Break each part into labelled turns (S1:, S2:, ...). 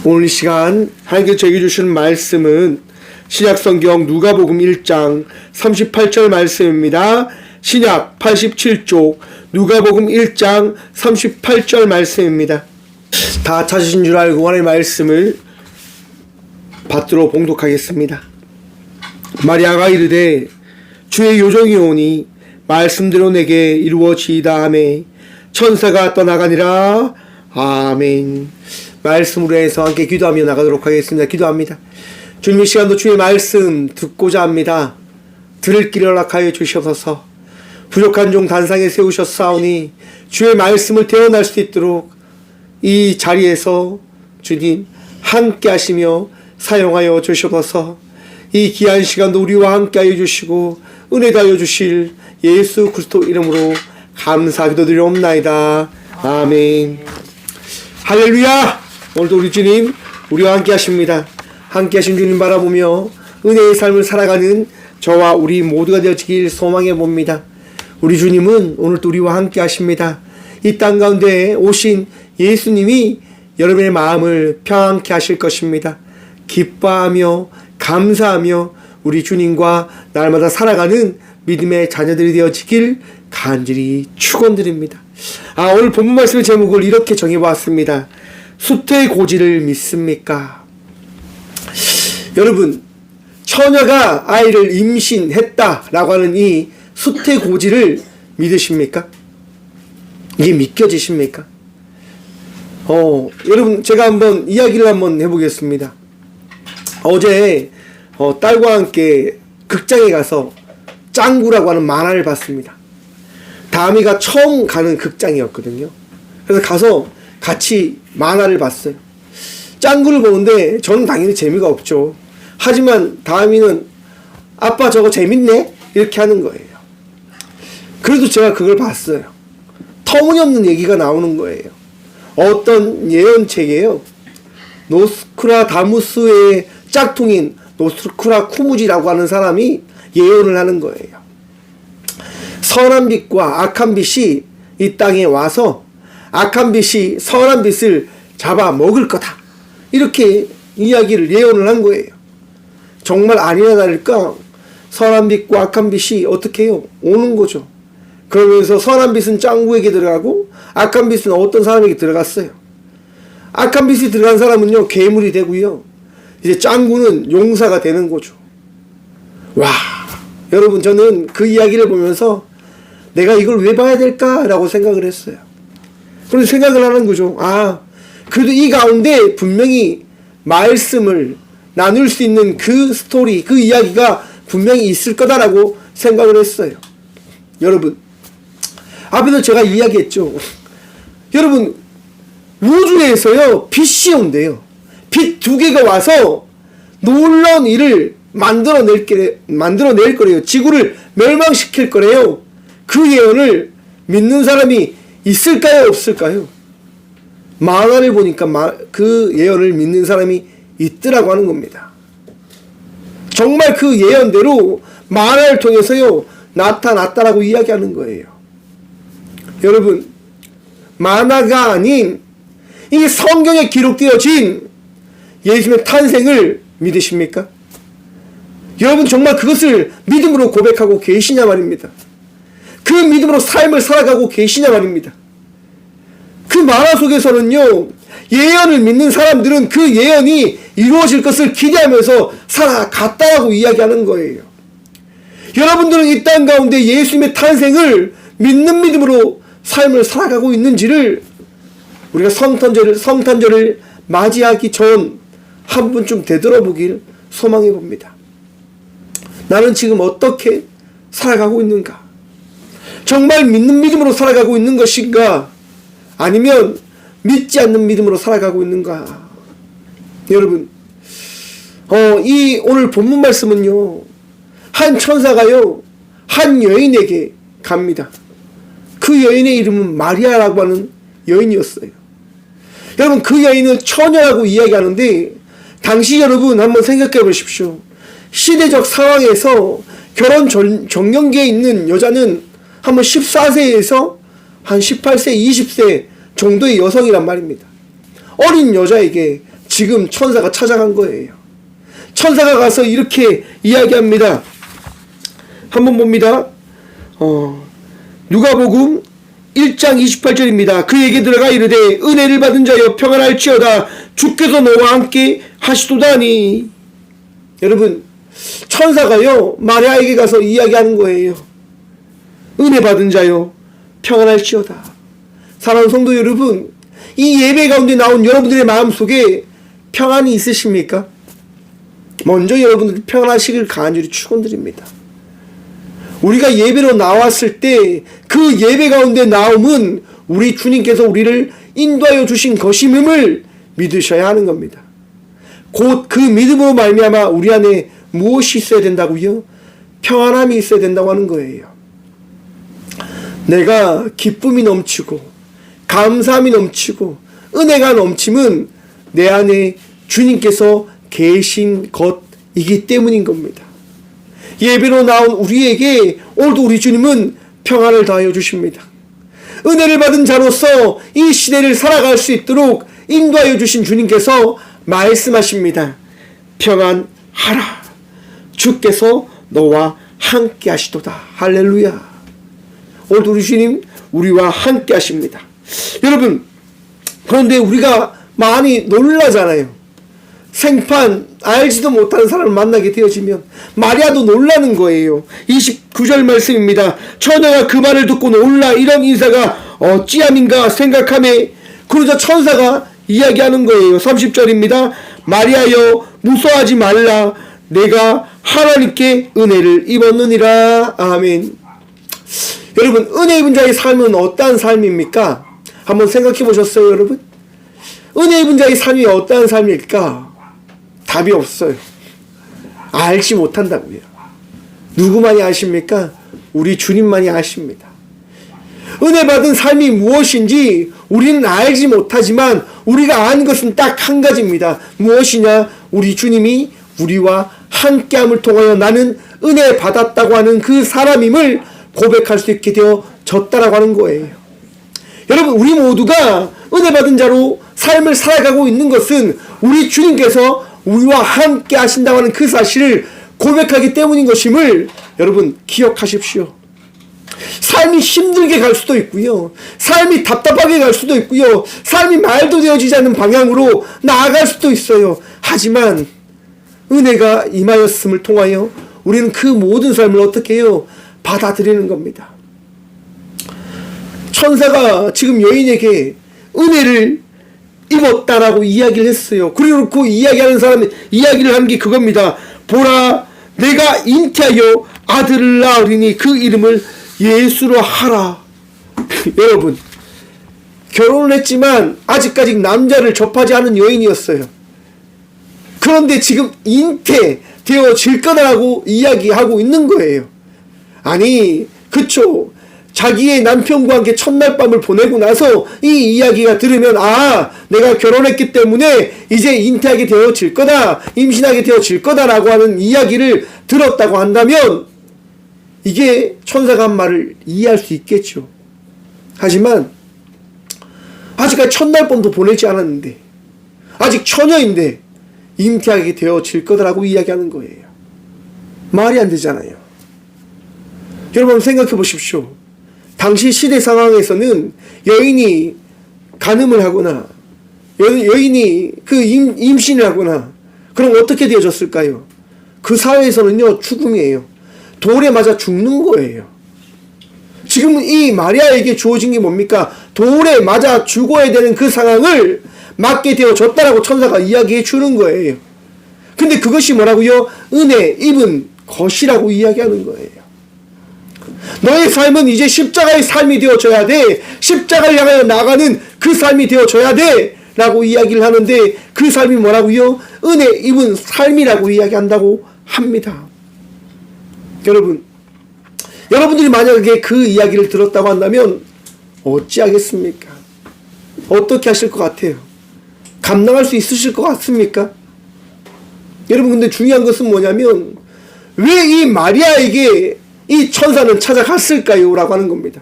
S1: 오늘 이 시간 하나님께서 저에게 주시는 말씀은 신약성경 누가복음 1장 38절 말씀입니다. 신약 87쪽 누가복음 1장 38절 말씀입니다. 다 찾으신 줄 알고 하나님의 말씀을 받들어 봉독하겠습니다. 마리아가 이르되 주의 요정이 오니 말씀대로 내게 이루어지이다 하매 천사가 떠나가니라. 아멘. 말씀으로 해서 함께 기도하며 나가도록 하겠습니다. 기도합니다. 주님, 이 시간도 주의 말씀 듣고자 합니다. 들을 길을 허락하여 주시옵소서. 부족한 종 단상에 세우셨사오니 주의 말씀을 태어날 수 있도록 이 자리에서 주님 함께 하시며 사용하여 주시옵소서. 이 귀한 시간도 우리와 함께 하여 주시고 은혜 다하여 주실 예수 그리스도 이름으로 감사 기도드리옵나이다. 아멘. 할렐루야. 오늘도 우리 주님 우리와 함께 하십니다. 함께 하신 주님 바라보며 은혜의 삶을 살아가는 저와 우리 모두가 되어지길 소망해 봅니다. 우리 주님은 오늘도 우리와 함께 하십니다. 이 땅 가운데 오신 예수님이 여러분의 마음을 평안케 하실 것입니다. 기뻐하며 감사하며 우리 주님과 날마다 살아가는 믿음의 자녀들이 되어지길 간절히 축원드립니다. 오늘 본문 말씀의 제목을 이렇게 정해보았습니다. 수태의 고지를 믿습니까? 여러분, 처녀가 아이를 임신했다라고 하는 이 수태 고지를 믿으십니까? 이게 믿겨지십니까? 여러분, 제가 한번 이야기를 한번 해보겠습니다. 어제 딸과 함께 극장에 가서 짱구라고 하는 만화를 봤습니다. 다미가 처음 가는 극장이었거든요. 그래서 가서 같이 만화를 봤어요. 짱구를 보는데 저는 당연히 재미가 없죠. 하지만 다미는 아빠 저거 재밌네? 이렇게 하는 거예요. 그래도 제가 그걸 봤어요. 터무니없는 얘기가 나오는 거예요. 어떤 예언책이에요. 노스트라다무스의 짝퉁인 노스트라쿠무지라고 하는 사람이 예언을 하는 거예요. 선한 빛과 악한 빛이 이 땅에 와서 악한 빛이 선한 빛을 잡아먹을 거다. 이렇게 이야기를 예언을 한 거예요. 정말 아니나 다를까 선한 빛과 악한 빛이 어떻게 해요? 오는 거죠. 그러면서 선한 빛은 짱구에게 들어가고 악한 빛은 어떤 사람에게 들어갔어요. 악한 빛이 들어간 사람은요 괴물이 되고요. 이제 짱구는 용사가 되는 거죠. 와, 여러분, 저는 그 이야기를 보면서 내가 이걸 왜 봐야 될까라고 생각을 했어요. 그래서 생각을 하는 거죠. 그래도 이 가운데 분명히 말씀을 나눌 수 있는 그 스토리, 그 이야기가 분명히 있을 거다라고 생각을 했어요. 여러분, 앞에서 제가 이야기했죠. 여러분, 우주에서요 빛이 온대요. 빛 두 개가 와서 놀라운 일을 만들어낼 거래요. 지구를 멸망시킬 거래요. 그 예언을 믿는 사람이 있을까요? 없을까요? 만화를 보니까 그 예언을 믿는 사람이 있더라고 하는 겁니다. 정말 그 예언대로 만화를 통해서요 나타났다라고 이야기하는 거예요. 여러분, 만화가 아닌 이 성경에 기록되어진 예수님의 탄생을 믿으십니까? 여러분, 정말 그것을 믿음으로 고백하고 계시냐 말입니다. 그 믿음으로 삶을 살아가고 계시냐 말입니다. 그 만화 속에서는요 예언을 믿는 사람들은 그 예언이 이루어질 것을 기대하면서 살아갔다라고 이야기하는 거예요. 여러분들은 이 땅 가운데 예수님의 탄생을 믿는 믿음으로 삶을 살아가고 있는지를 우리가 성탄절을 맞이하기 전 한 번쯤 되돌아보길 소망해 봅니다. 나는 지금 어떻게 살아가고 있는가? 정말 믿는 믿음으로 살아가고 있는 것인가? 아니면 믿지 않는 믿음으로 살아가고 있는가? 여러분, 이 오늘 본문 말씀은요 한 천사가요 한 여인에게 갑니다. 그 여인의 이름은 마리아라고 하는 여인이었어요. 여러분, 그 여인은 처녀라고 이야기하는데 당시 여러분 한번 생각해 보십시오. 시대적 상황에서 결혼 정년기에 있는 여자는 한번 14세에서 한 18세, 20세 정도의 여성이란 말입니다. 어린 여자에게 지금 천사가 찾아간 거예요. 천사가 가서 이렇게 이야기합니다. 한번 봅니다. 누가복음 1장 28절입니다. 그에게 들어가 이르되 은혜를 받은 자여 평안할지어다 주께서 너와 함께 하시도다니. 여러분, 천사가요 마리아에게 가서 이야기하는 거예요. 은혜 받은 자여 평안할지어다. 사랑하는 성도 여러분, 이 예배 가운데 나온 여러분들의 마음속에 평안이 있으십니까? 먼저 여러분들 평안하시길 간절히 축원드립니다. 우리가 예배로 나왔을 때 그 예배 가운데 나옴은 우리 주님께서 우리를 인도하여 주신 것임을 믿으셔야 하는 겁니다. 곧 그 믿음으로 말미암아 우리 안에 무엇이 있어야 된다고요? 평안함이 있어야 된다고 하는 거예요. 내가 기쁨이 넘치고 감사함이 넘치고 은혜가 넘침은 내 안에 주님께서 계신 것이기 때문인 겁니다. 예배로 나온 우리에게 오늘도 우리 주님은 평안을 더하여 주십니다. 은혜를 받은 자로서 이 시대를 살아갈 수 있도록 인도하여 주신 주님께서 말씀하십니다. 평안하라. 주께서 너와 함께 하시도다. 할렐루야. 오늘도 우리 주님 우리와 함께 하십니다. 여러분, 그런데 우리가 많이 놀라잖아요. 생판 알지도 못하는 사람을 만나게 되어지면 마리아도 놀라는 거예요. 29절 말씀입니다. 처녀가 그 말을 듣고 놀라 이런 인사가 어찌함인가 생각하매 그러자 천사가 이야기하는 거예요. 30절입니다. 마리아여 무서워하지 말라. 내가 하나님께 은혜를 입었느니라. 아멘. 여러분, 은혜 입은 자의 삶은 어떠한 삶입니까? 한번 생각해 보셨어요, 여러분? 은혜 입은 자의 삶이 어떠한 삶일까? 답이 없어요. 알지 못한다고요. 누구만이 아십니까? 우리 주님만이 아십니다. 은혜 받은 삶이 무엇인지 우리는 알지 못하지만 우리가 아는 것은 딱 한 가지입니다. 무엇이냐? 우리 주님이 우리와 함께함을 통하여 나는 은혜 받았다고 하는 그 사람임을 고백할 수 있게 되어졌다라고 하는 거예요. 여러분, 우리 모두가 은혜 받은 자로 삶을 살아가고 있는 것은 우리 주님께서 우리와 함께 하신다고 하는 그 사실을 고백하기 때문인 것임을 여러분 기억하십시오. 삶이 힘들게 갈 수도 있고요. 삶이 답답하게 갈 수도 있고요. 삶이 말도 되어지지 않는 방향으로 나아갈 수도 있어요. 하지만 은혜가 임하였음을 통하여 우리는 그 모든 삶을 어떻게 해요? 받아들이는 겁니다. 천사가 지금 여인에게 은혜를 입었다라고 이야기를 했어요. 그리고 이야기하는 사람이 이야기를 한 게 그겁니다. 보라, 내가 잉태하여 아들을 낳으리니 그 이름을 예수로 하라. 여러분, 결혼을 했지만 아직까지 남자를 접하지 않은 여인이었어요. 그런데 지금 잉태되어질 거다라고 이야기하고 있는 거예요. 아니, 그쵸. 자기의 남편과 함께 첫날 밤을 보내고 나서 이 이야기가 들으면 내가 결혼했기 때문에 이제 잉태하게 되어질 거다, 임신하게 되어질 거다라고 하는 이야기를 들었다고 한다면 이게 천사가 한 말을 이해할 수 있겠죠. 하지만 아직까지 첫날 밤도 보내지 않았는데 아직 처녀인데 잉태하게 되어질 거다라고 이야기하는 거예요. 말이 안 되잖아요. 여러분 생각해 보십시오. 당시 시대 상황에서는 여인이 간음을 하거나 여인이 그 임신을 하거나 그럼 어떻게 되어졌을까요? 그 사회에서는요 죽음이에요. 돌에 맞아 죽는 거예요. 지금 이 마리아에게 주어진 게 뭡니까? 돌에 맞아 죽어야 되는 그 상황을 맞게 되어졌다라고 천사가 이야기해 주는 거예요. 근데 그것이 뭐라고요? 은혜 입은 것이라고 이야기하는 거예요. 너의 삶은 이제 십자가의 삶이 되어져야 돼. 십자가를 향하여 나가는 그 삶이 되어져야 돼 라고 이야기를 하는데 그 삶이 뭐라고요? 은혜 입은 삶이라고 이야기한다고 합니다. 여러분들이 만약에 그 이야기를 들었다고 한다면 어찌하겠습니까? 어떻게 하실 것 같아요? 감당할 수 있으실 것 같습니까? 여러분, 근데 중요한 것은 뭐냐면 왜 이 마리아에게 이 천사는 찾아갔을까요? 라고 하는 겁니다.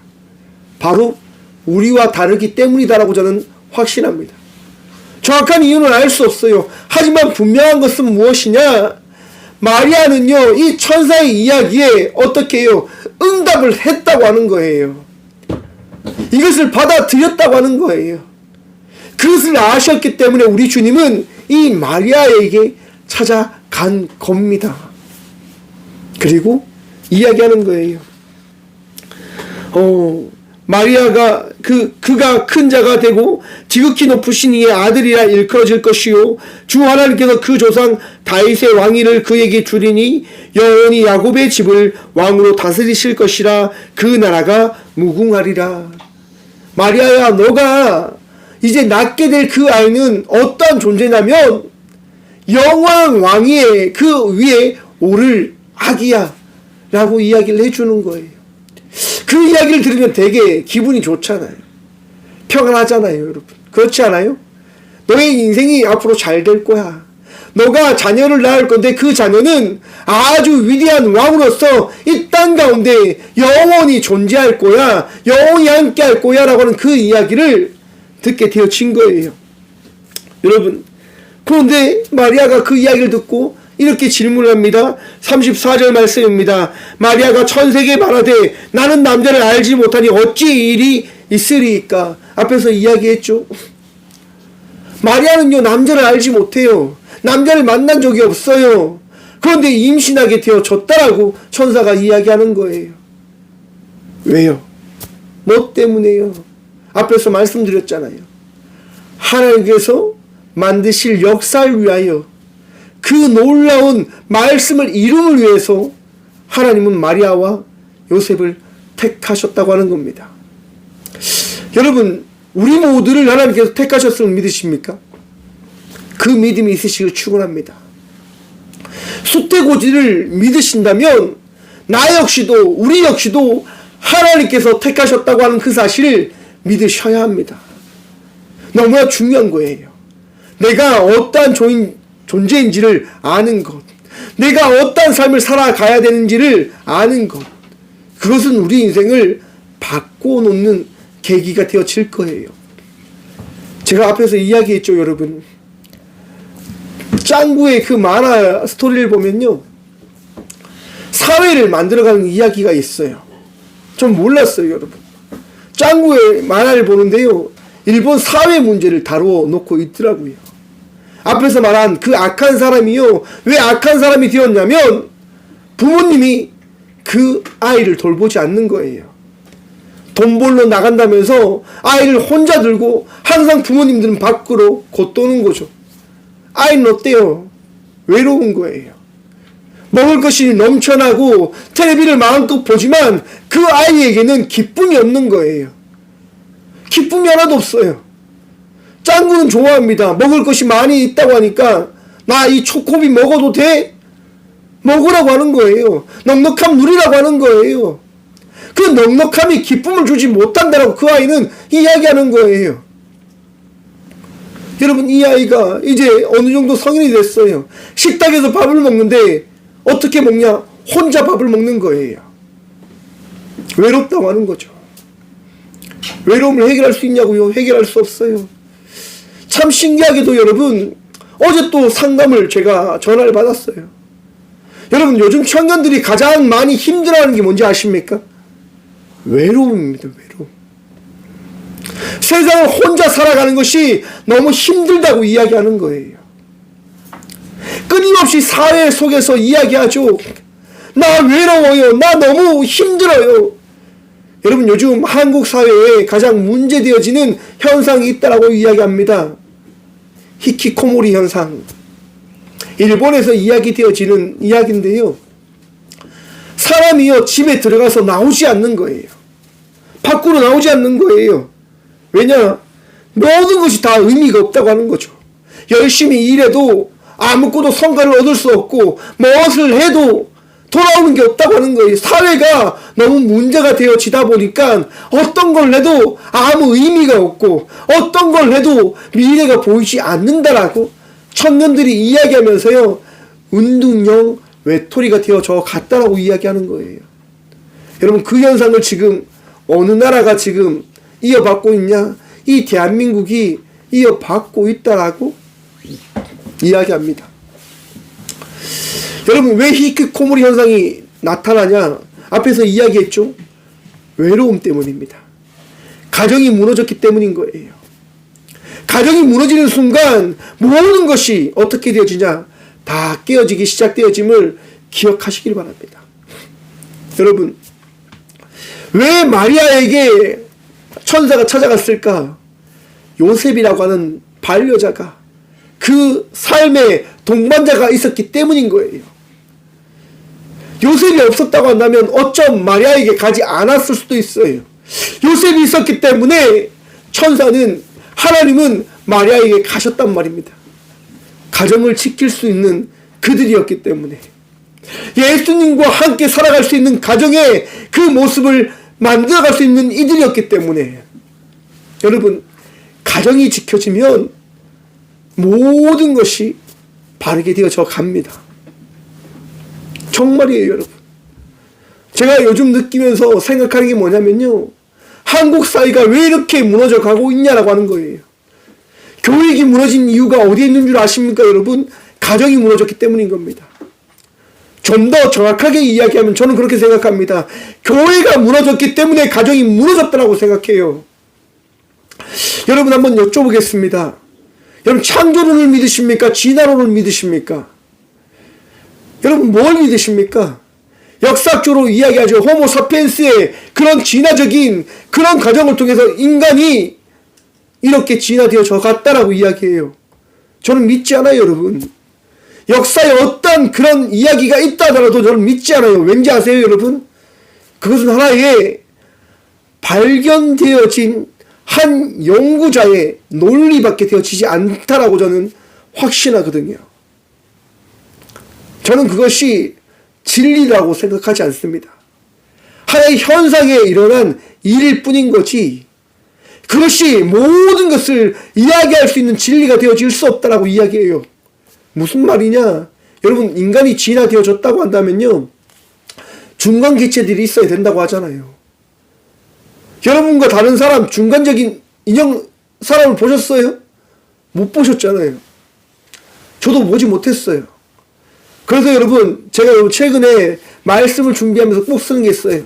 S1: 바로 우리와 다르기 때문이다라고 저는 확신합니다. 정확한 이유는 알 수 없어요. 하지만 분명한 것은 무엇이냐? 마리아는요, 이 천사의 이야기에 어떻게 해요? 응답을 했다고 하는 거예요. 이것을 받아들였다고 하는 거예요. 그것을 아셨기 때문에 우리 주님은 이 마리아에게 찾아간 겁니다. 그리고 이야기하는 거예요. 마리아가 그가 큰 자가 되고 지극히 높으신 이의 아들이라 일컬어질 것이요 주 하나님께서 그 조상 다윗의 왕위를 그에게 주리니 영원히 야곱의 집을 왕으로 다스리실 것이라 그 나라가 무궁하리라. 마리아야, 너가 이제 낳게 될 그 아이는 어떠한 존재냐면 영원한 왕위의 그 위에 오를 아기야 라고 이야기를 해주는 거예요. 그 이야기를 들으면 되게 기분이 좋잖아요. 평안하잖아요, 여러분. 그렇지 않아요? 너의 인생이 앞으로 잘 될 거야. 너가 자녀를 낳을 건데 그 자녀는 아주 위대한 왕으로서 이 땅 가운데 영원히 존재할 거야. 영원히 함께 할 거야 라고 하는 그 이야기를 듣게 되어진 거예요. 여러분, 그런데 마리아가 그 이야기를 듣고 이렇게 질문을 합니다. 34절 말씀입니다. 마리아가 천사에게 말하되 나는 남자를 알지 못하니 어찌 일이 있으리이까. 앞에서 이야기했죠. 마리아는요, 남자를 알지 못해요. 남자를 만난 적이 없어요. 그런데 임신하게 되어졌다라고 천사가 이야기하는 거예요. 왜요? 뭐 때문에요? 앞에서 말씀드렸잖아요. 하나님께서 만드실 역사를 위하여 그 놀라운 말씀을 이룸을 위해서 하나님은 마리아와 요셉을 택하셨다고 하는 겁니다. 여러분, 우리 모두를 하나님께서 택하셨음을 믿으십니까? 그 믿음이 있으시길 축원합니다. 숫대고지를 믿으신다면 나 역시도 우리 역시도 하나님께서 택하셨다고 하는 그 사실을 믿으셔야 합니다. 너무나 중요한 거예요. 내가 어떠한 존재인지를 아는 것, 내가 어떠한 삶을 살아가야 되는지를 아는 것, 그것은 우리 인생을 바꿔놓는 계기가 되어질 거예요. 제가 앞에서 이야기했죠, 여러분. 짱구의 그 만화 스토리를 보면요, 사회를 만들어가는 이야기가 있어요. 전 몰랐어요, 여러분. 짱구의 만화를 보는데요, 일본 사회 문제를 다루어 놓고 있더라고요. 앞에서 말한 그 악한 사람이요, 왜 악한 사람이 되었냐면 부모님이 그 아이를 돌보지 않는 거예요. 돈 벌러 나간다면서 아이를 혼자 들고 항상 부모님들은 밖으로 걷도는 거죠. 아이는 어때요? 외로운 거예요. 먹을 것이 넘쳐나고 텔레비를 마음껏 보지만 그 아이에게는 기쁨이 없는 거예요. 기쁨이 하나도 없어요. 짱구는 좋아합니다. 먹을 것이 많이 있다고 하니까 나 이 초코비 먹어도 돼? 먹으라고 하는 거예요. 넉넉함 누리라고 하는 거예요. 그 넉넉함이 기쁨을 주지 못한다라고 그 아이는 이야기하는 거예요. 여러분, 이 아이가 이제 어느 정도 성인이 됐어요. 식탁에서 밥을 먹는데 어떻게 먹냐? 혼자 밥을 먹는 거예요. 외롭다고 하는 거죠. 외로움을 해결할 수 있냐고요? 해결할 수 없어요. 참 신기하게도 여러분, 어제 또 상담을 제가 전화를 받았어요. 여러분, 요즘 청년들이 가장 많이 힘들어하는 게 뭔지 아십니까? 외로움입니다. 외로움. 세상을 혼자 살아가는 것이 너무 힘들다고 이야기하는 거예요. 끊임없이 사회 속에서 이야기하죠. 나 외로워요. 나 너무 힘들어요. 여러분, 요즘 한국 사회에 가장 문제되어지는 현상이 있다라고 이야기합니다. 히키코모리 현상. 일본에서 이야기되어지는 이야기인데요. 사람이요, 집에 들어가서 나오지 않는 거예요. 밖으로 나오지 않는 거예요. 왜냐? 모든 것이 다 의미가 없다고 하는 거죠. 열심히 일해도 아무것도 성과를 얻을 수 없고 무엇을 해도 돌아오는 게 없다고 하는 거예요. 사회가 너무 문제가 되어지다 보니까 어떤 걸 해도 아무 의미가 없고 어떤 걸 해도 미래가 보이지 않는다라고 청년들이 이야기하면서요, 운동형 외톨이가 되어져 갔다라고 이야기하는 거예요. 여러분, 그 현상을 지금 어느 나라가 지금 이어받고 있냐? 이 대한민국이 이어받고 있다라고 이야기합니다. 여러분, 왜 히키코모리 현상이 나타나냐? 앞에서 이야기했죠. 외로움 때문입니다. 가정이 무너졌기 때문인 거예요. 가정이 무너지는 순간 모든 것이 어떻게 되어지냐? 다 깨어지기 시작되어짐을 기억하시길 바랍니다. 여러분, 왜 마리아에게 천사가 찾아갔을까? 요셉이라고 하는 반려자가, 그 삶의 동반자가 있었기 때문인 거예요. 요셉이 없었다고 한다면 어쩜 마리아에게 가지 않았을 수도 있어요. 요셉이 있었기 때문에 하나님은 마리아에게 가셨단 말입니다. 가정을 지킬 수 있는 그들이었기 때문에, 예수님과 함께 살아갈 수 있는 가정의 그 모습을 만들어갈 수 있는 이들이었기 때문에, 여러분, 가정이 지켜지면 모든 것이 바르게 되어져 갑니다. 정말이에요, 여러분. 제가 요즘 느끼면서 생각하는 게 뭐냐면요, 한국 사회가 왜 이렇게 무너져 가고 있냐라고 하는 거예요. 교육이 무너진 이유가 어디에 있는 줄 아십니까, 여러분? 가정이 무너졌기 때문인 겁니다. 좀 더 정확하게 이야기하면 저는 그렇게 생각합니다. 교회가 무너졌기 때문에 가정이 무너졌다고 생각해요. 여러분, 한번 여쭤보겠습니다. 여러분, 창조론을 믿으십니까? 진화론을 믿으십니까? 여러분, 뭘 믿으십니까? 역사적으로 이야기하죠. 호모 사피엔스의 그런 진화적인 그런 과정을 통해서 인간이 이렇게 진화되어져 갔다라고 이야기해요. 저는 믿지 않아요, 여러분. 역사에 어떤 그런 이야기가 있다 하더라도 저는 믿지 않아요. 왠지 아세요, 여러분? 그것은 하나의 발견되어진 한 연구자의 논리밖에 되어지지 않다라고 저는 확신하거든요. 저는 그것이 진리라고 생각하지 않습니다. 하나의 현상에 일어난 일일 뿐인 거지, 그것이 모든 것을 이야기할 수 있는 진리가 되어질 수 없다라고 이야기해요. 무슨 말이냐? 여러분, 인간이 진화되어졌다고 한다면요, 중간 개체들이 있어야 된다고 하잖아요. 여러분과 다른 사람, 중간적인 인형 사람을 보셨어요? 못 보셨잖아요. 저도 보지 못했어요. 그래서 여러분, 제가 최근에 말씀을 준비하면서 꼭 쓰는 게 있어요.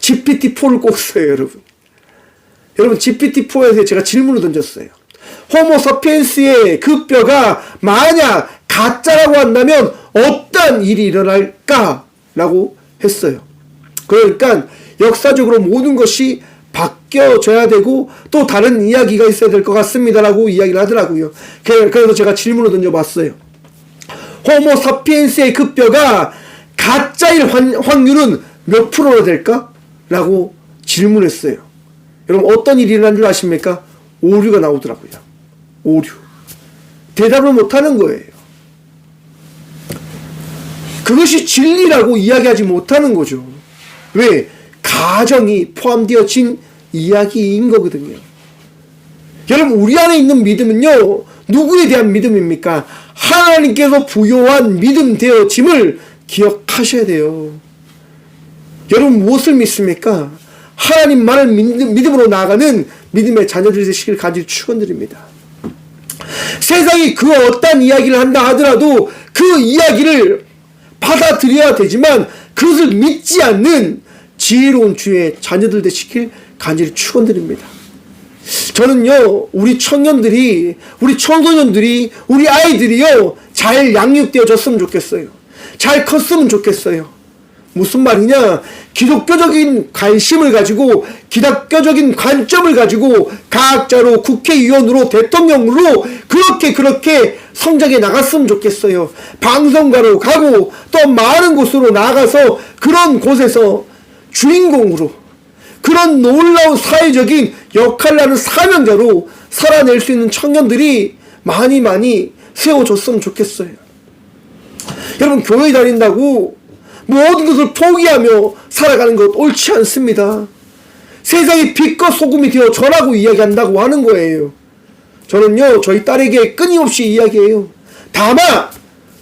S1: GPT-4를 꼭 써요, 여러분. 여러분, GPT-4에서 제가 질문을 던졌어요. 호모 사피엔스의 그 뼈가 만약 가짜라고 한다면 어떤 일이 일어날까? 라고 했어요. 그러니까 역사적으로 모든 것이 바뀌어져야 되고 또 다른 이야기가 있어야 될 것 같습니다 라고 이야기를 하더라고요. 그래서 제가 질문을 던져봤어요. 호모 사피엔스의 그 뼈가 가짜일 확률은 몇 프로나 될까? 라고 질문했어요. 여러분, 어떤 일이 일어난 줄 아십니까? 오류가 나오더라고요. 오류. 대답을 못하는 거예요. 그것이 진리라고 이야기하지 못하는 거죠. 왜? 가정이 포함되어진 이야기인 거거든요. 여러분, 우리 안에 있는 믿음은요, 누구에 대한 믿음입니까? 하나님께서 부여한 믿음 되어짐을 기억하셔야 돼요. 여러분, 무엇을 믿습니까? 하나님만을 믿음으로 나아가는 믿음의 자녀들이 되시길 간절히 축원드립니다. 세상이 그 어떤 이야기를 한다 하더라도 그 이야기를 받아들여야 되지만 그것을 믿지 않는 지혜로운 주의 자녀들 되시길 간절히 축원드립니다. 저는요, 우리 청년들이, 우리 청소년들이, 우리 아이들이요, 잘 양육되어졌으면 좋겠어요. 잘 컸으면 좋겠어요. 무슨 말이냐? 기독교적인 관심을 가지고, 기독교적인 관점을 가지고 과학자로, 국회의원으로, 대통령으로 그렇게 성장해 나갔으면 좋겠어요. 방송가로 가고 또 많은 곳으로 나가서 그런 곳에서 주인공으로, 그런 놀라운 사회적인 역할을 하는 사명자로 살아낼 수 있는 청년들이 많이 세워졌으면 좋겠어요. 여러분, 교회 다닌다고 모든 것을 포기하며 살아가는 것 옳지 않습니다. 세상이 빛과 소금이 되어 저라고 이야기한다고 하는 거예요. 저는요, 저희 딸에게 끊임없이 이야기해요. 다마,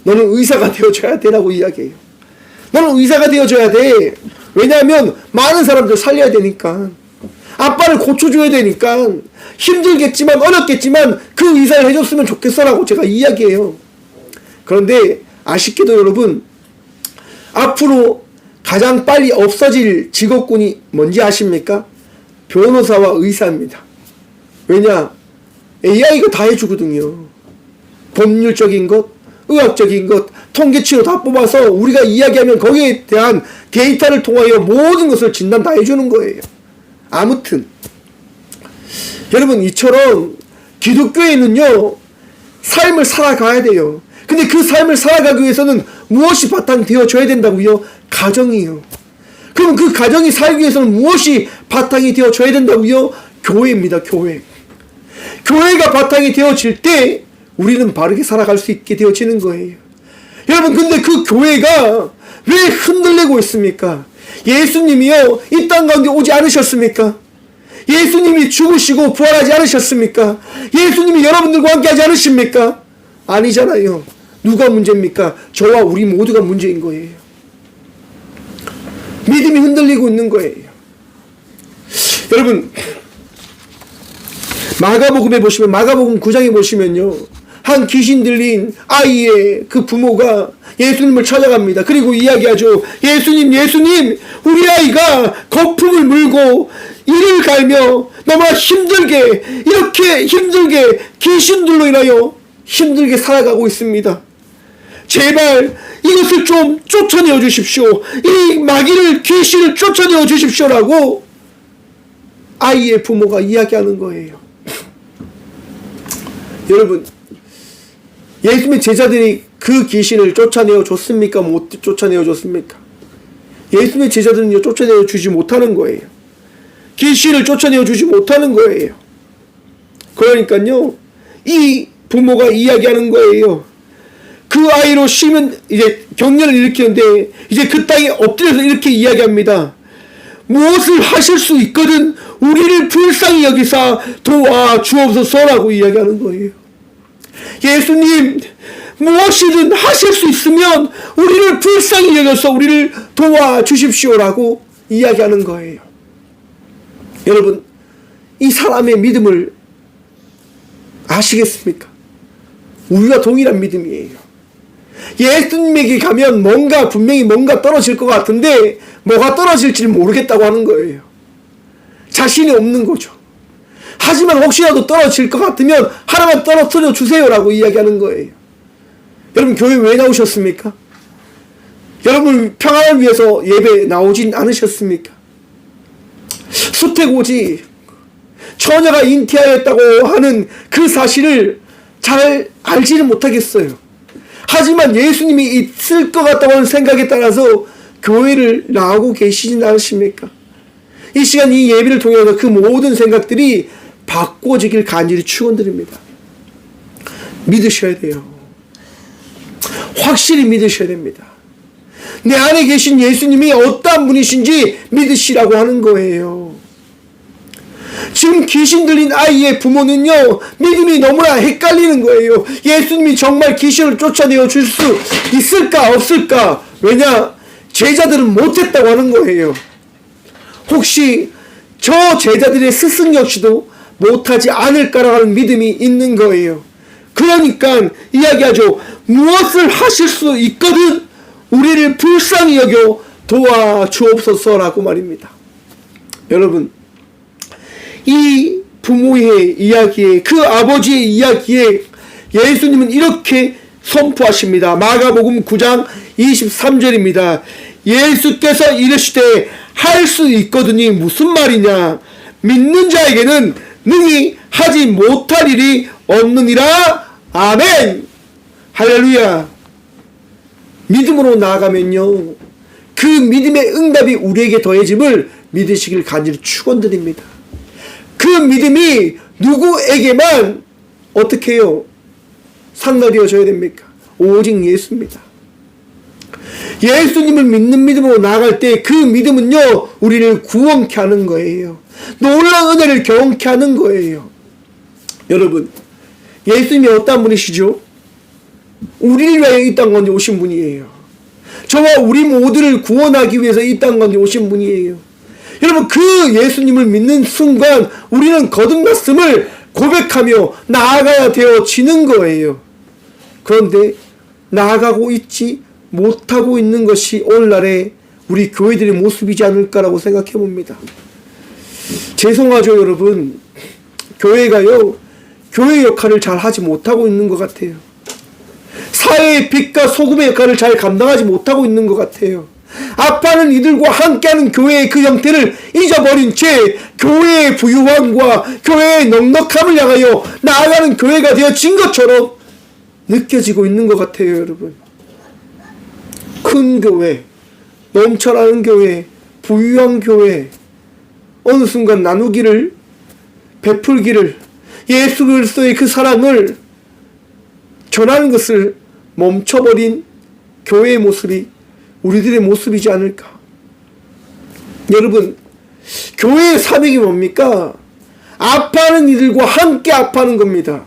S1: 너는 의사가 되어줘야 되라고 이야기해요. 너는 의사가 되어줘야 돼. 왜냐하면 많은 사람들 살려야 되니까. 아빠를 고쳐줘야 되니까 힘들겠지만 어렵겠지만 그 의사를 해줬으면 좋겠어라고 제가 이야기해요. 그런데 아쉽게도 여러분, 앞으로 가장 빨리 없어질 직업군이 뭔지 아십니까? 변호사와 의사입니다. 왜냐? AI가 다 해주거든요. 법률적인 것, 의학적인 것, 통계치로 다 뽑아서 우리가 이야기하면 거기에 대한 데이터를 통하여 모든 것을 진단 다 해주는 거예요. 아무튼 여러분, 이처럼 기독교에는요 삶을 살아가야 돼요. 근데 그 삶을 살아가기 위해서는 무엇이 바탕이 되어줘야 된다고요? 가정이요. 그럼 그 가정이 살기 위해서는 무엇이 바탕이 되어줘야 된다고요? 교회입니다. 교회. 교회가 바탕이 되어질 때 우리는 바르게 살아갈 수 있게 되어지는 거예요. 여러분, 근데 그 교회가 왜 흔들리고 있습니까? 예수님이요 이 땅 가운데 오지 않으셨습니까? 예수님이 죽으시고 부활하지 않으셨습니까? 예수님이 여러분들과 함께 하지 않으십니까? 아니잖아요. 누가 문제입니까? 저와 우리 모두가 문제인 거예요. 믿음이 흔들리고 있는 거예요. 여러분, 마가복음에 보시면, 마가복음 9장에 보시면요, 한 귀신 들린 아이의 그 부모가 예수님을 찾아갑니다. 그리고 이야기하죠. 예수님, 예수님, 우리 아이가 거품을 물고 이를 갈며 너무나 힘들게, 이렇게 힘들게 귀신들로 인하여 힘들게 살아가고 있습니다. 제발 이것을 좀 쫓아내어 주십시오. 이 마귀를, 귀신을 쫓아내어 주십시오라고 아이의 부모가 이야기하는 거예요. 여러분, 예수님의 제자들이 그 귀신을 쫓아내어 줬습니까? 못 쫓아내어 줬습니까? 예수님의 제자들은요 쫓아내어 주지 못하는 거예요. 귀신을 쫓아내어 주지 못하는 거예요. 그러니까요 이 부모가 이야기하는 거예요. 그 아이로 쉬면 이제 격려를 일으키는데, 이제 그 땅에 엎드려서 이렇게 이야기합니다. 무엇을 하실 수 있거든 우리를 불쌍히 여기사 도와주옵소서라고 이야기하는 거예요. 예수님, 무엇이든 하실 수 있으면 우리를 불쌍히 여겨서 우리를 도와주십시오라고 이야기하는 거예요. 여러분, 이 사람의 믿음을 아시겠습니까? 우리와 동일한 믿음이에요. 예수님에게 가면 분명히 뭔가 떨어질 것 같은데 뭐가 떨어질지 모르겠다고 하는 거예요. 자신이 없는 거죠. 하지만 혹시라도 떨어질 것 같으면 하나만 떨어뜨려 주세요라고 이야기하는 거예요. 여러분, 교회 왜 나오셨습니까? 여러분 평안을 위해서 예배 나오진 않으셨습니까? 수태고지 처녀가 잉태하였다고 하는 그 사실을 잘 알지는 못하겠어요. 하지만 예수님이 있을 것 같다고 하는 생각에 따라서 교회를 나오고 계시진 않으십니까? 이 시간 이 예배를 통해서 그 모든 생각들이 바꿔지길 간절히 축원드립니다. 믿으셔야 돼요. 확실히 믿으셔야 됩니다. 내 안에 계신 예수님이 어떠한 분이신지 믿으시라고 하는 거예요. 지금 귀신 들린 아이의 부모는요 믿음이 너무나 헷갈리는 거예요. 예수님이 정말 귀신을 쫓아내어 줄 수 있을까 없을까? 왜냐? 제자들은 못했다고 하는 거예요. 혹시 저 제자들의 스승 역시도 못하지 않을까라고 하는 믿음이 있는 거예요. 그러니까 이야기하죠. 무엇을 하실 수 있거든 우리를 불쌍히 여겨 도와주옵소서라고 말입니다. 여러분, 이 부모의 이야기에, 그 아버지의 이야기에 예수님은 이렇게 선포하십니다. 마가복음 9장 23절입니다. 예수께서 이르시되 할 수 있거든이 무슨 말이냐? 믿는 자에게는 능히 하지 못할 일이 없느니라. 아멘. 할렐루야. 믿음으로 나아가면요 그 믿음의 응답이 우리에게 더해짐을 믿으시길 간절히 축원드립니다. 그 믿음이 누구에게만 어떻게 해요? 상달되어져야 됩니까? 오직 예수입니다. 예수님을 믿는 믿음으로 나아갈 때 그 믿음은요 우리를 구원케 하는 거예요. 놀라운 은혜를 경험케 하는 거예요. 여러분, 예수님이 어떤 분이시죠? 우리를 위하여 이 땅 가운데 오신 분이에요. 저와 우리 모두를 구원하기 위해서 이 땅 가운데 오신 분이에요. 여러분, 그 예수님을 믿는 순간 우리는 거듭났음을 고백하며 나아가야 되어지는 거예요. 그런데 나아가고 있지 못하고 있는 것이 오늘날의 우리 교회들의 모습이지 않을까라고 생각해 봅니다. 죄송하죠, 여러분. 교회가요, 교회 역할을 잘 하지 못하고 있는 것 같아요. 사회의 빛과 소금의 역할을 잘 감당하지 못하고 있는 것 같아요. 아파하는 이들과 함께하는 교회의 그 형태를 잊어버린 채 교회의 부유함과 교회의 넉넉함을 향하여 나아가는 교회가 되어진 것처럼 느껴지고 있는 것 같아요, 여러분. 큰 교회, 넘쳐나는 교회, 부유한 교회, 어느 순간 나누기를, 베풀기를, 예수 그리스도의 그 사랑을 전하는 것을 멈춰버린 교회의 모습이 우리들의 모습이지 않을까. 여러분, 교회의 사명이 뭡니까? 아파하는 이들과 함께 아파하는 겁니다.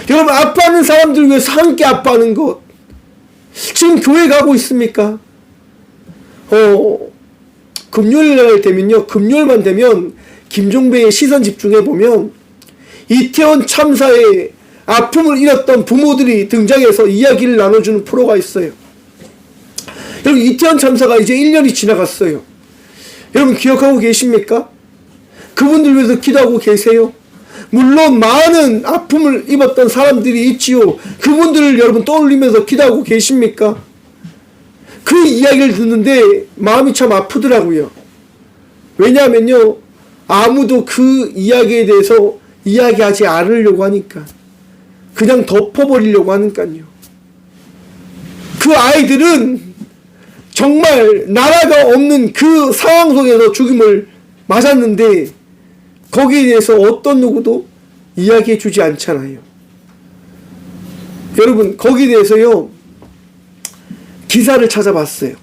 S1: 여러분, 아파하는 사람들 위해서 함께 아파하는 것, 지금 교회 가고 있습니까? 금요일 날 되면요, 금요일만 되면 김종배의 시선 집중해 보면 이태원 참사에 아픔을 잃었던 부모들이 등장해서 이야기를 나눠주는 프로가 있어요. 여러분, 이태원 참사가 이제 1년이 지나갔어요. 여러분, 기억하고 계십니까? 그분들 위해서 기도하고 계세요? 물론 많은 아픔을 입었던 사람들이 있지요. 그분들을 여러분 떠올리면서 기도하고 계십니까? 그 이야기를 듣는데 마음이 참 아프더라고요. 왜냐하면요, 아무도 그 이야기에 대해서 이야기하지 않으려고 하니까, 그냥 덮어버리려고 하니까요. 그 아이들은 정말 나라가 없는 그 상황 속에서 죽임을 맞았는데 거기에 대해서 어떤 누구도 이야기해 주지 않잖아요. 여러분, 거기에 대해서요, 기사를 찾아봤어요.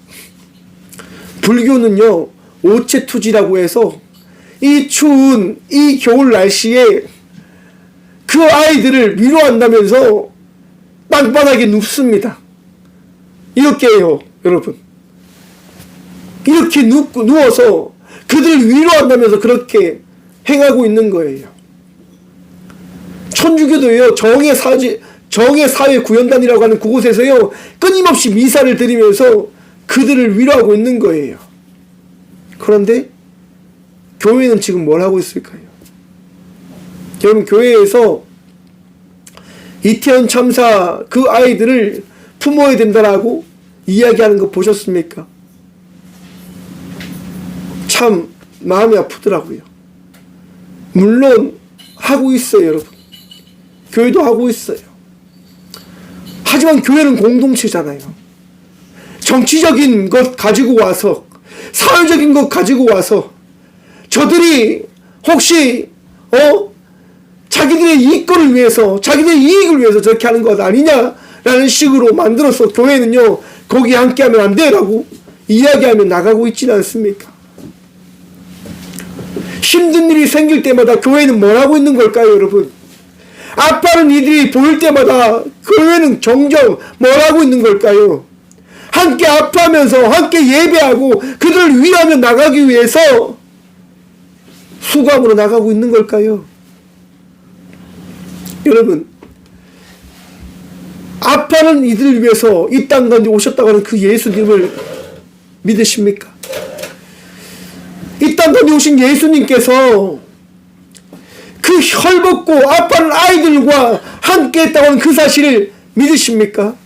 S1: 불교는요, 오체투지라고 해서 이 추운 이 겨울 날씨에 그 아이들을 위로한다면서 땅바닥에 눕습니다. 이렇게 해요, 여러분. 이렇게 누워서 그들을 위로한다면서 그렇게 행하고 있는 거예요. 천주교도요, 정의 사회 구현단이라고 하는 그곳에서요, 끊임없이 미사를 드리면서 그들을 위로하고 있는 거예요. 그런데 교회는 지금 뭘 하고 있을까요? 여러분, 교회에서 이태원 참사 그 아이들을 품어야 된다라고 이야기하는 거 보셨습니까? 참 마음이 아프더라고요. 물론 하고 있어요, 여러분. 교회도 하고 있어요. 하지만 교회는 공동체잖아요. 정치적인 것 가지고 와서, 사회적인 것 가지고 와서 저들이 혹시 자기들의 이익을 위해서, 자기들의 이익을 위해서 저렇게 하는 것 아니냐라는 식으로 만들어서 교회는요, 거기에 함께하면 안 돼라고 이야기하며 나가고 있지는 않습니까? 힘든 일이 생길 때마다 교회는 뭘 하고 있는 걸까요, 여러분? 아파하는 이들이 보일 때마다 교회는 정정 뭘 하고 있는 걸까요? 함께 아파하면서 함께 예배하고 그들을 위하며 나가기 위해서 수감으로 나가고 있는 걸까요? 여러분, 아파하는 이들을 위해서 이 땅 가운데 오셨다고 하는 그 예수님을 믿으십니까? 이 땅 가운데 오신 예수님께서 그 헐벗고 아파하는 아이들과 함께 했다고 하는 그 사실을 믿으십니까?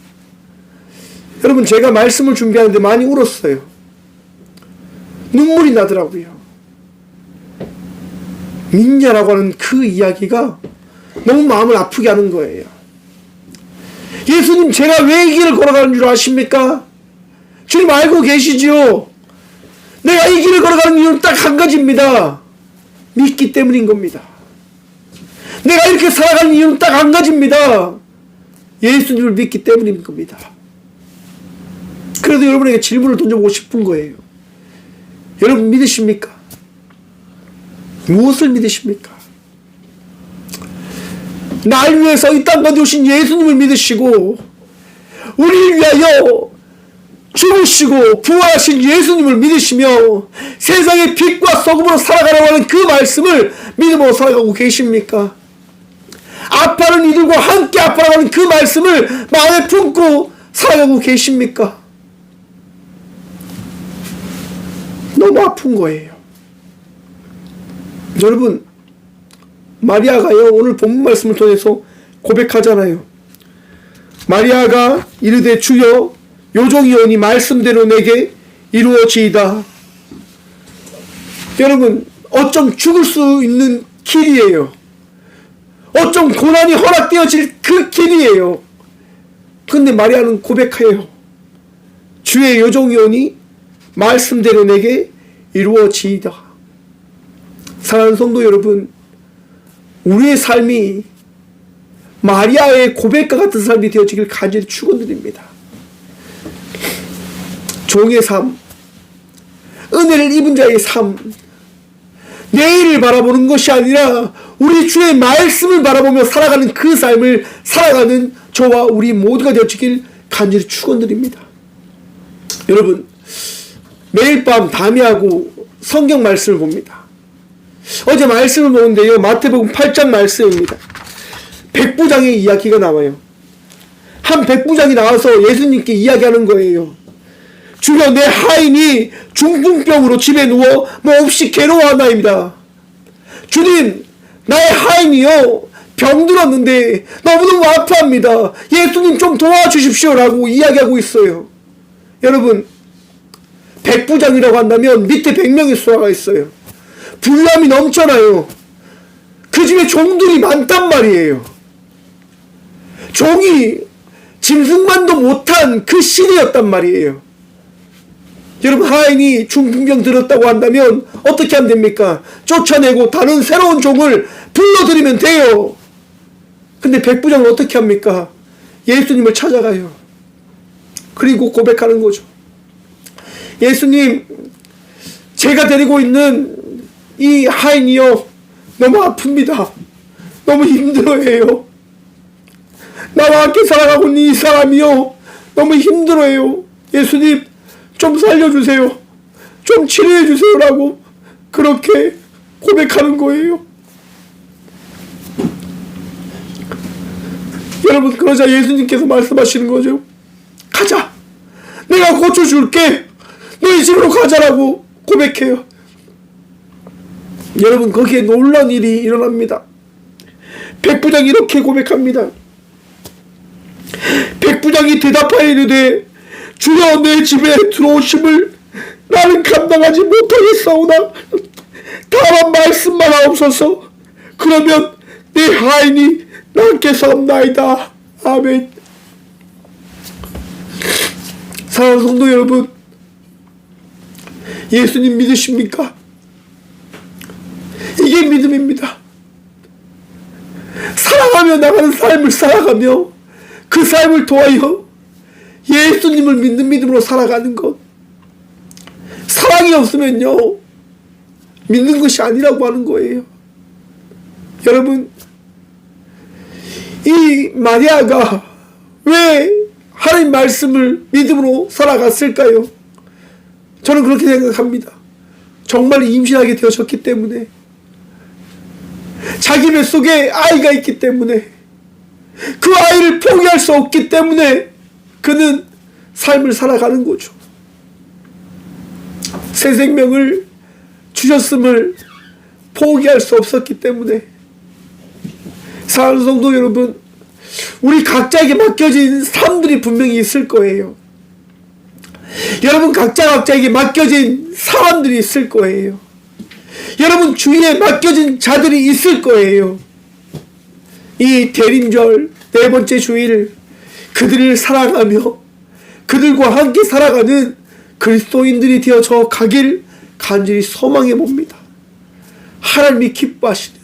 S1: 여러분, 제가 말씀을 준비하는데 많이 울었어요. 눈물이 나더라고요. 믿냐라고 하는 그 이야기가 너무 마음을 아프게 하는 거예요. 예수님, 제가 왜 이 길을 걸어가는 줄 아십니까? 주님 알고 계시지요? 내가 이 길을 걸어가는 이유는 딱 한 가지입니다. 믿기 때문인 겁니다. 내가 이렇게 살아가는 이유는 딱 한 가지입니다. 예수님을 믿기 때문인 겁니다. 그래도 여러분에게 질문을 던져보고 싶은 거예요. 여러분 믿으십니까? 무엇을 믿으십니까? 날 위해서 이 땅 가운데 오신 예수님을 믿으시고 우리를 위하여 죽으시고 부활하신 예수님을 믿으시며 세상의 빛과 소금으로 살아가라고 하는 그 말씀을 믿음으로 살아가고 계십니까? 아파하는 이들과 함께 아파하는 그 말씀을 마음에 품고 살아가고 계십니까? 너무 아픈 거예요. 여러분, 마리아가요, 오늘 본문 말씀을 통해서 고백하잖아요. 마리아가 이르되 주여 요종이오니 말씀대로 내게 이루어지이다. 여러분, 어쩜 죽을 수 있는 길이에요. 어쩜 고난이 허락되어질 그 길이에요. 근데 마리아는 고백해요. 주의 요종이오니 말씀대로 내게 이루어지이다. 사랑하는 성도 여러분, 우리의 삶이 마리아의 고백과 같은 삶이 되어지길 간절히 축원드립니다. 종의 삶, 은혜를 입은 자의 삶, 내일을 바라보는 것이 아니라 우리 주의 말씀을 바라보며 살아가는 그 삶을 살아가는 저와 우리 모두가 되어지길 간절히 축원드립니다. 여러분, 매일 밤 담회하고 성경 말씀을 봅니다. 어제 말씀을 보는데요, 마태복음 8장 말씀입니다. 백부장의 이야기가 나와요. 한 백부장이 나와서 예수님께 이야기하는 거예요. 주여, 내 하인이 중풍병으로 집에 누워 몹시 괴로워하나이다. 주님, 나의 하인이요 병들었는데 너무너무 아파합니다. 예수님 좀 도와주십시오라고 이야기하고 있어요. 여러분, 백부장이라고 한다면 밑에 100명의 수하가 있어요. 불남이 넘쳐나요. 그 집에 종들이 많단 말이에요. 종이 짐승만도 못한 그 신이었단 말이에요. 여러분, 하인이 중풍병 들었다고 한다면 어떻게 하면 됩니까? 쫓아내고 다른 새로운 종을 불러들이면 돼요. 근데 백부장은 어떻게 합니까? 예수님을 찾아가요. 그리고 고백하는 거죠. 예수님, 제가 데리고 있는 이 하인이요 너무 아픕니다. 너무 힘들어해요. 나와 함께 살아가고 있는 이 사람이요 너무 힘들어해요. 예수님, 좀 살려주세요. 좀 치료해주세요라고 그렇게 고백하는 거예요. 여러분, 그러자 예수님께서 말씀하시는 거죠. 가자. 내가 고쳐줄게. 너희 집으로 가자라고 고백해요. 여러분, 거기에 놀라운 일이 일어납니다. 백부장이 이렇게 고백합니다. 백부장이 대답하여 이르되 주여, 내 집에 들어오심을 나는 감당하지 못하겠사오나 다만 말씀만 하옵소서. 그러면 내 하인이 낫게 사옵나이다. 아멘. 사랑하는 성도 여러분, 예수님 믿으십니까? 이게 믿음입니다. 사랑하며 나가는 삶을 살아가며 그 삶을 통하여 예수님을 믿는 믿음으로 살아가는 것. 사랑이 없으면요 믿는 것이 아니라고 하는 거예요. 여러분, 이 마리아가 왜 하나님 말씀을 믿음으로 살아갔을까요? 저는 그렇게 생각합니다. 정말 임신하게 되어졌기 때문에, 자기 뱃속에 아이가 있기 때문에, 그 아이를 포기할 수 없기 때문에 그는 삶을 살아가는 거죠. 새 생명을 주셨음을 포기할 수 없었기 때문에. 사랑하는 성도 여러분, 우리 각자에게 맡겨진 삶들이 분명히 있을 거예요. 여러분, 각자에게 맡겨진 사람들이 있을 거예요. 여러분 주위에 맡겨진 자들이 있을 거예요. 이 대림절 4번째 주일, 그들을 사랑하며 그들과 함께 살아가는 그리스도인들이 되어져 가길 간절히 소망해 봅니다. 하나님이 기뻐하시는,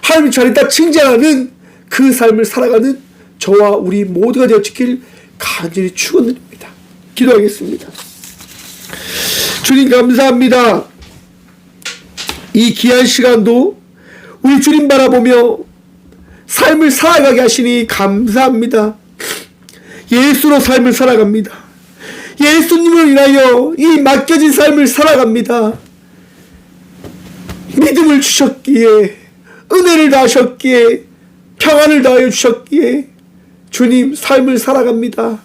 S1: 하나님이 잘했다 칭찬하는 그 삶을 살아가는 저와 우리 모두가 되어지길 간절히 축원드립니다. 기도하겠습니다. 주님, 감사합니다. 이 귀한 시간도 우리 주님 바라보며 삶을 살아가게 하시니 감사합니다. 예수로 삶을 살아갑니다. 예수님을 인하여 이 맡겨진 삶을 살아갑니다. 믿음을 주셨기에, 은혜를 다하셨기에, 평안을 다하여 주셨기에 주님 삶을 살아갑니다.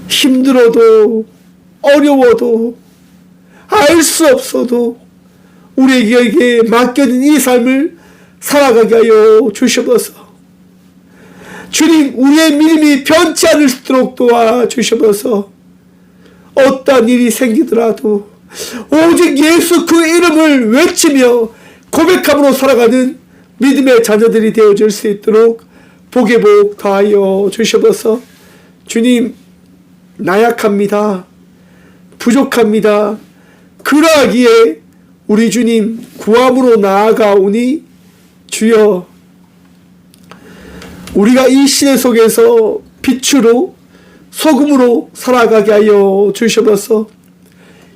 S1: 힘들어도 어려워도 알 수 없어도 우리에게 맡겨진 이 삶을 살아가게 하여 주셔서 주님, 우리의 믿음이 변치 않을 수 있도록 도와주셔서 어떠한 일이 생기더라도 오직 예수 그 이름을 외치며 고백함으로 살아가는 믿음의 자녀들이 되어질 수 있도록 복의 복 더하여 주셔서 주님, 나약합니다. 부족합니다. 그러하기에 우리 주님 구함으로 나아가오니 주여, 우리가 이 시대 속에서 빛으로 소금으로 살아가게 하여 주셔서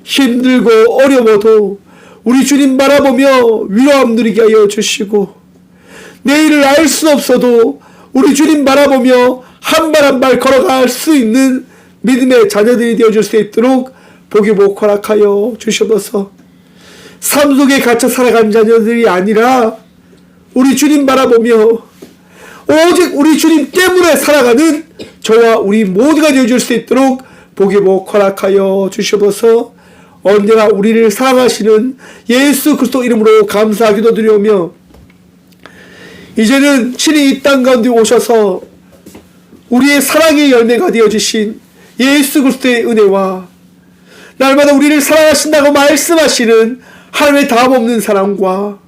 S1: 힘들고 어려워도 우리 주님 바라보며 위로함 누리게 하여 주시고, 내일을 알 수 없어도 우리 주님 바라보며 한 발 한 발 걸어갈 수 있는 믿음의 자녀들이 되어줄 수 있도록 복의 복 허락하여 주셔서 삶 속에 갇혀 살아간 자녀들이 아니라 우리 주님 바라보며 오직 우리 주님 때문에 살아가는 저와 우리 모두가 되어줄 수 있도록 복의 복 허락하여 주셔서 언제나 우리를 사랑하시는 예수 그리스도 이름으로 감사 기도드리오며, 이제는 친히 이 땅 가운데 오셔서 우리의 사랑의 열매가 되어주신 예수 그리스도의 은혜와 날마다 우리를 사랑하신다고 말씀하시는 하나님의 다함없는 사랑과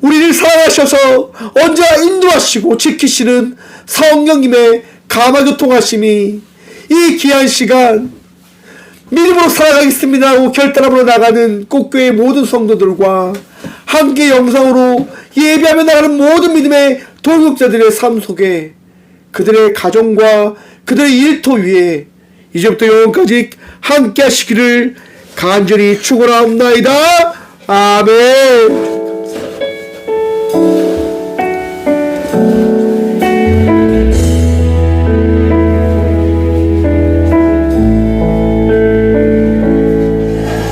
S1: 우리를 사랑하셔서 언제나 인도하시고 지키시는 성령님의 감화교통하심이 이 귀한 시간 믿음으로 살아가겠습니다 하고 결단함으로 나가는 꽃교회 모든 성도들과 함께 영상으로 예배하며 나가는 모든 믿음의 동역자들의 삶 속에 그들의 가정과 그들의 일터 위에 이제부터 영원까지 함께 하시기를 간절히 축원하옵나이다. 아멘.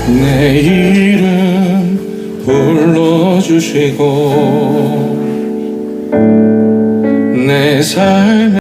S2: 내 이름 불러주시고 내 삶